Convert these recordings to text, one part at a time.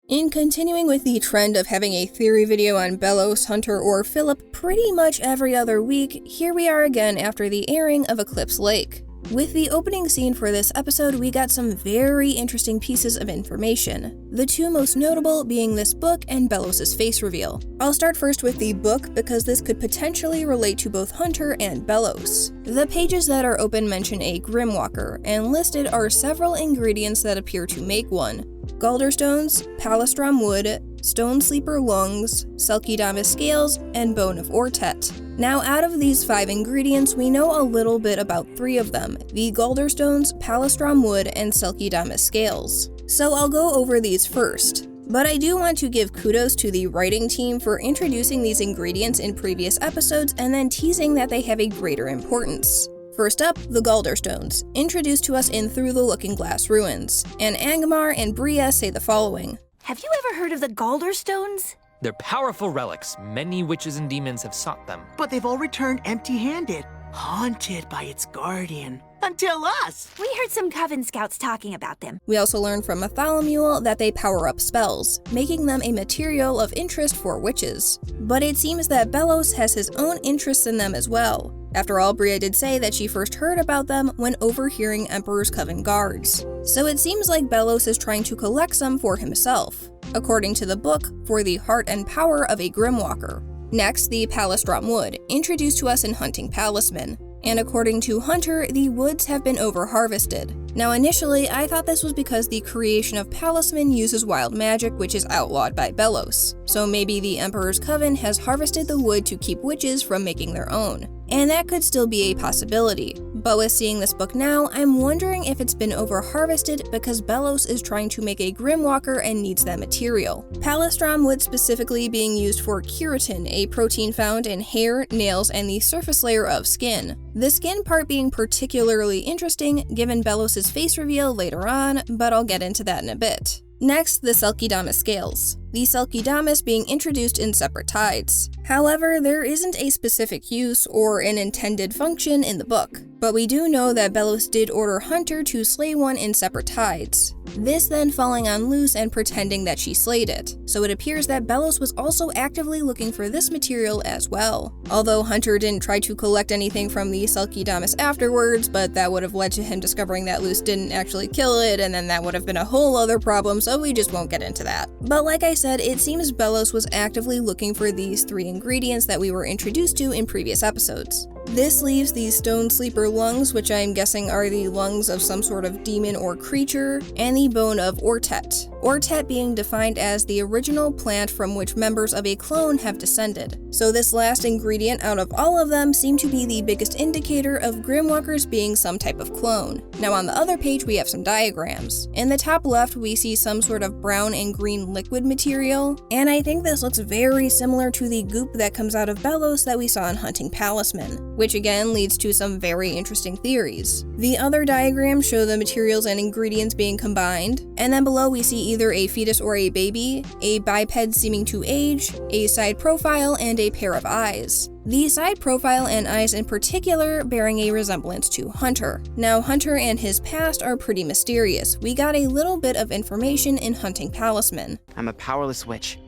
In continuing with the trend of having a theory video on Belos, Hunter, or Philip pretty much every other week, here we are again after the airing of Eclipse Lake. With the opening scene for this episode, we got some very interesting pieces of information, the two most notable being this book and Belos' face reveal. I'll start first with the book because this could potentially relate to both Hunter and Bellows. The pages that are open mention a Grimwalker, and listed are several ingredients that appear to make one: Galderstones, palistrom wood, stone sleeper lungs, selkidamus scales, and bone of ortet. Now, out of these 5 ingredients, we know a little bit about 3 of them: the Galderstones, palistrom wood, and selkidamus scales. So I'll go over these first. But I do want to give kudos to the writing team for introducing these ingredients in previous episodes and then teasing that they have a greater importance. First up, the Galderstones, introduced to us in Through the Looking Glass Ruins, and Angmar and Bria say the following. Have you ever heard of the Galderstones? They're powerful relics. Many witches and demons have sought them. But they've all returned empty-handed, haunted by its guardian. Until us! We heard some Coven scouts talking about them. We also learned from Mathalamule that they power up spells, making them a material of interest for witches. But it seems that Belos has his own interests in them as well. After all, Bria did say that she first heard about them when overhearing Emperor's Coven guards. So it seems like Belos is trying to collect some for himself, according to the book, for the heart and power of a Grimwalker. Next, the palistrom wood, introduced to us in Hunting Palisman. And according to Hunter, the woods have been over-harvested. Now initially, I thought this was because the creation of Palisman uses wild magic, which is outlawed by Belos. So maybe the Emperor's Coven has harvested the wood to keep witches from making their own. And that could still be a possibility. But with seeing this book now, I'm wondering if it's been over-harvested because Belos is trying to make a Grimwalker and needs that material. Palistrom wood specifically being used for keratin, a protein found in hair, nails, and the surface layer of skin. The skin part being particularly interesting given Belos' face reveal later on, but I'll get into that in a bit. Next, the selkidamus scales. The selkidamus being introduced in separate tides. However, there isn't a specific use or an intended function in the book, but we do know that Belos did order Hunter to slay one in separate tides, this then falling on loose and pretending that she slayed it, so it appears that Belos was also actively looking for this material as well. Although Hunter didn't try to collect anything from the selkidamus afterwards, but that would have led to him discovering that Luce didn't actually kill it, and then that would have been a whole other problem, so we just won't get into that. But like I said, it seems Belos was actively looking for these 3 ingredients that we were introduced to in previous episodes. This leaves the stone sleeper lungs, which I'm guessing are the lungs of some sort of demon or creature, and the bone of ortet. Ortet being defined as the original plant from which members of a clone have descended. So this last ingredient out of all of them seem to be the biggest indicator of Grimwalkers being some type of clone. Now on the other page we have some diagrams. In the top left we see some sort of brown and green liquid material, and I think this looks very similar to the goop that comes out of Belos that we saw in Hunting Palisman, which again leads to some very interesting theories. The other diagrams show the materials and ingredients being combined, and then below we see either a fetus or a baby, a biped seeming to age, a side profile, and a pair of eyes. The side profile and eyes in particular bearing a resemblance to Hunter. Now Hunter and his past are pretty mysterious. We got a little bit of information in Hunting Palisman. I'm a powerless witch.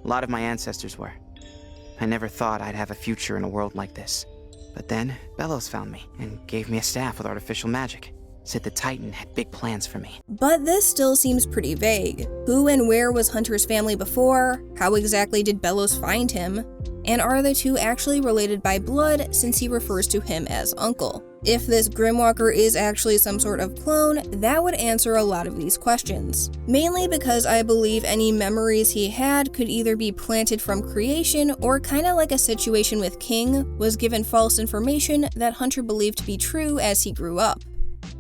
A lot of my ancestors were. I never thought I'd have a future in a world like this. But then, Belos found me and gave me a staff with artificial magic. Said the Titan had big plans for me. But this still seems pretty vague. Who and where was Hunter's family before? How exactly did Belos find him? And are the two actually related by blood since he refers to him as uncle? If this Grimwalker is actually some sort of clone, that would answer a lot of these questions. Mainly because I believe any memories he had could either be planted from creation or kinda like a situation with King, was given false information that Hunter believed to be true as he grew up.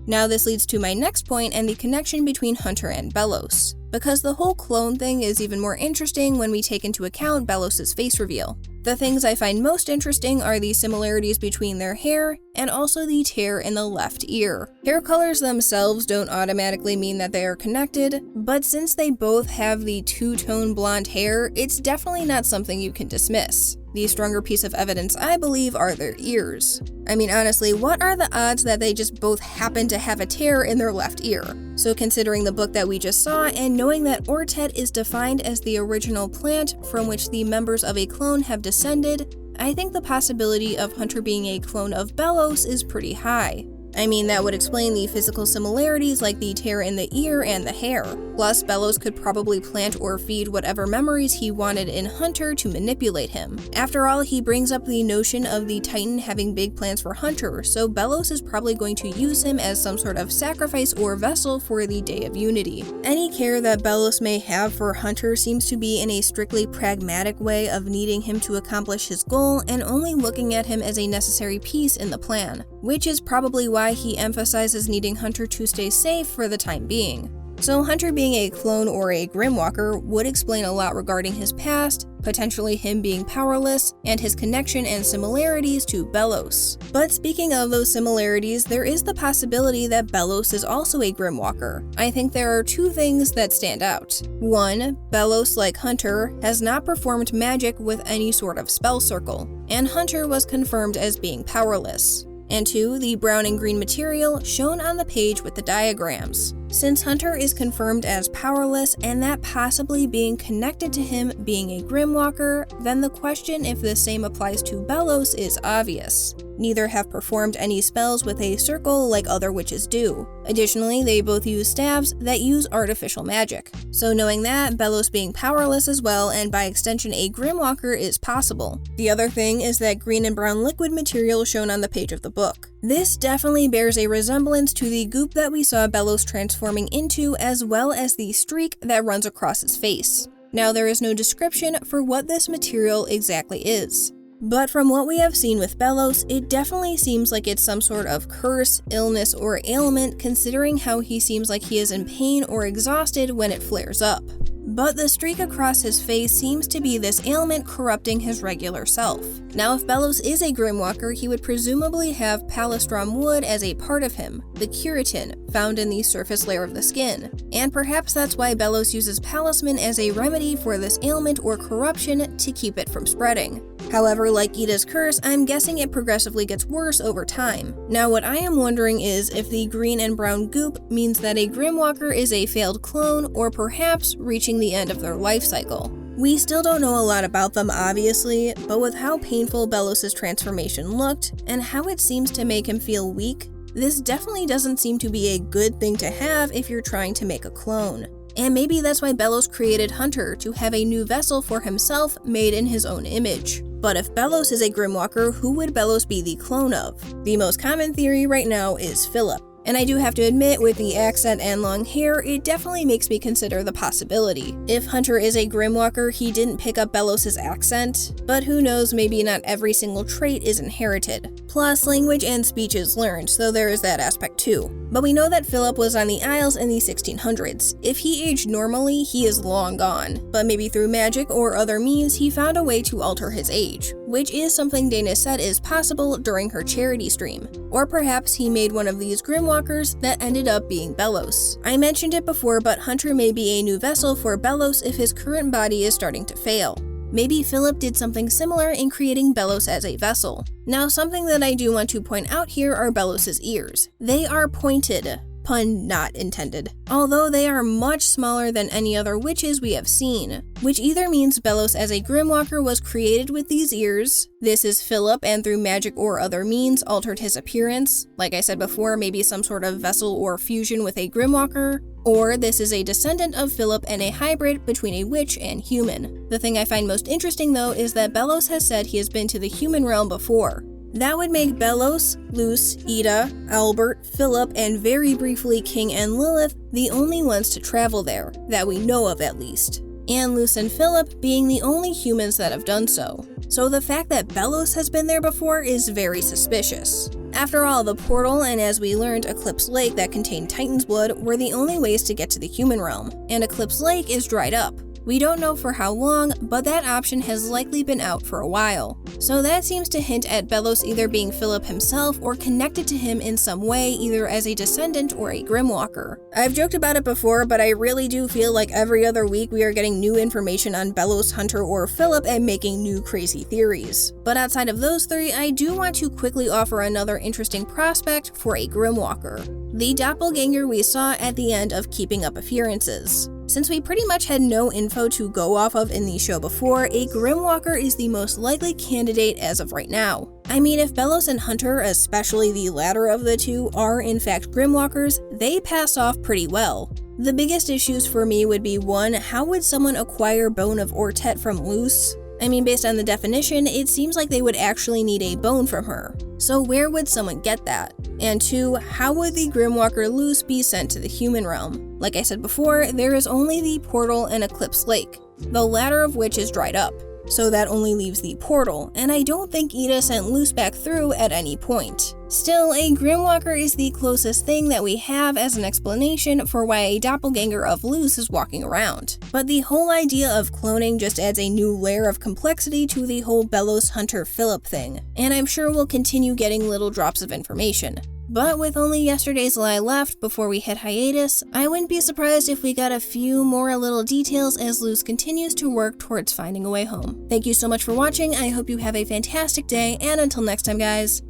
Now this leads to my next point and the connection between Hunter and Belos, because the whole clone thing is even more interesting when we take into account Belos' face reveal. The things I find most interesting are the similarities between their hair and also the tear in the left ear. Hair colors themselves don't automatically mean that they are connected, but since they both have the two-tone blonde hair, it's definitely not something you can dismiss. The stronger piece of evidence, I believe, are their ears. I mean, honestly, what are the odds that they just both happen to have a tear in their left ear? So considering the book that we just saw, and knowing that Ortet is defined as the original plant from which the members of a clone have descended, I think the possibility of Hunter being a clone of Belos is pretty high. I mean, that would explain the physical similarities like the tear in the ear and the hair. Plus, Belos could probably plant or feed whatever memories he wanted in Hunter to manipulate him. After all, he brings up the notion of the Titan having big plans for Hunter, so Belos is probably going to use him as some sort of sacrifice or vessel for the Day of Unity. Any care that Belos may have for Hunter seems to be in a strictly pragmatic way of needing him to accomplish his goal and only looking at him as a necessary piece in the plan, which is probably why he emphasizes needing Hunter to stay safe for the time being. So Hunter being a clone or a Grimwalker would explain a lot regarding his past, potentially him being powerless, and his connection and similarities to Belos. But speaking of those similarities, there is the possibility that Belos is also a Grimwalker. I think there are two things that stand out. One, Belos, like Hunter, has not performed magic with any sort of spell circle, and Hunter was confirmed as being powerless. And two, the brown and green material shown on the page with the diagrams. Since Hunter is confirmed as powerless and that possibly being connected to him being a Grimwalker, then the question if the same applies to Belos is obvious. Neither have performed any spells with a circle like other witches do. Additionally, they both use staves that use artificial magic. So knowing that, Belos being powerless as well, and by extension a Grimwalker, is possible. The other thing is that green and brown liquid material shown on the page of the book. This definitely bears a resemblance to the goop that we saw Belos transforming into, as well as the streak that runs across his face. Now, there is no description for what this material exactly is. But from what we have seen with Belos, it definitely seems like it's some sort of curse, illness, or ailment, considering how he seems like he is in pain or exhausted when it flares up. But the streak across his face seems to be this ailment corrupting his regular self. Now, if Belos is a Grimwalker, he would presumably have palistrom wood as a part of him, the keratin, found in the surface layer of the skin. And perhaps that's why Belos uses palisman as a remedy for this ailment or corruption to keep it from spreading. However, like Ida's curse, I'm guessing it progressively gets worse over time. Now, what I am wondering is if the green and brown goop means that a Grimwalker is a failed clone, or perhaps reaching the end of their life cycle. We still don't know a lot about them, obviously, but with how painful Belos' transformation looked, and how it seems to make him feel weak, this definitely doesn't seem to be a good thing to have if you're trying to make a clone. And maybe that's why Belos created Hunter, to have a new vessel for himself made in his own image. But if Belos is a Grimwalker, who would Belos be the clone of? The most common theory right now is Philip. And I do have to admit, with the accent and long hair, it definitely makes me consider the possibility. If Hunter is a Grimwalker, he didn't pick up Belos' accent, but who knows, maybe not every single trait is inherited. Plus, language and speech is learned, so there is that aspect too. But we know that Philip was on the Isles in the 1600s. If he aged normally, he is long gone. But maybe through magic or other means, he found a way to alter his age, which is something Dana said is possible during her charity stream. Or perhaps he made one of these Grimwalkers that ended up being Belos. I mentioned it before, but Hunter may be a new vessel for Belos if his current body is starting to fail. Maybe Philip did something similar in creating Belos as a vessel. Now, something that I do want to point out here are Belos' ears. They are pointed, pun not intended, although they are much smaller than any other witches we have seen, which either means Belos as a Grimwalker was created with these ears, this is Philip and through magic or other means altered his appearance, like I said before, maybe some sort of vessel or fusion with a Grimwalker, or this is a descendant of Philip and a hybrid between a witch and human. The thing I find most interesting though is that Belos has said he has been to the human realm before. That would make Belos, Luce, Ida, Albert, Philip, and very briefly King and Lilith the only ones to travel there, that we know of at least. And Luce and Philip being the only humans that have done so. So the fact that Belos has been there before is very suspicious. After all, the portal and, as we learned, Eclipse Lake that contained Titan's blood were the only ways to get to the human realm, and Eclipse Lake is dried up. We don't know for how long, but that option has likely been out for a while. So that seems to hint at Belos either being Philip himself or connected to him in some way, either as a descendant or a Grimwalker. I've joked about it before, but I really do feel like every other week we are getting new information on Belos, Hunter, or Philip and making new crazy theories. But outside of those three, I do want to quickly offer another interesting prospect for a Grimwalker: the doppelganger we saw at the end of Keeping Up Appearances. Since we pretty much had no info to go off of in the show before, a Grimwalker is the most likely candidate as of right now. I mean, if Belos and Hunter, especially the latter of the two, are in fact Grimwalkers, they pass off pretty well. The biggest issues for me would be 1, how would someone acquire Bone of Ortet from Luce? I mean, based on the definition, it seems like they would actually need a bone from her. So where would someone get that? And 2, how would the Grimwalker Luce be sent to the human realm? Like I said before, there is only the portal and Eclipse Lake, the latter of which is dried up. So that only leaves the portal, and I don't think Ida sent Luce back through at any point. Still, a Grimwalker is the closest thing that we have as an explanation for why a doppelganger of Luce is walking around. But the whole idea of cloning just adds a new layer of complexity to the whole Belos, Hunter, Philip thing, and I'm sure we'll continue getting little drops of information. But with only yesterday's lie left before we hit hiatus, I wouldn't be surprised if we got a few more little details as Luce continues to work towards finding a way home. Thank you so much for watching, I hope you have a fantastic day, and until next time guys,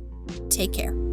take care.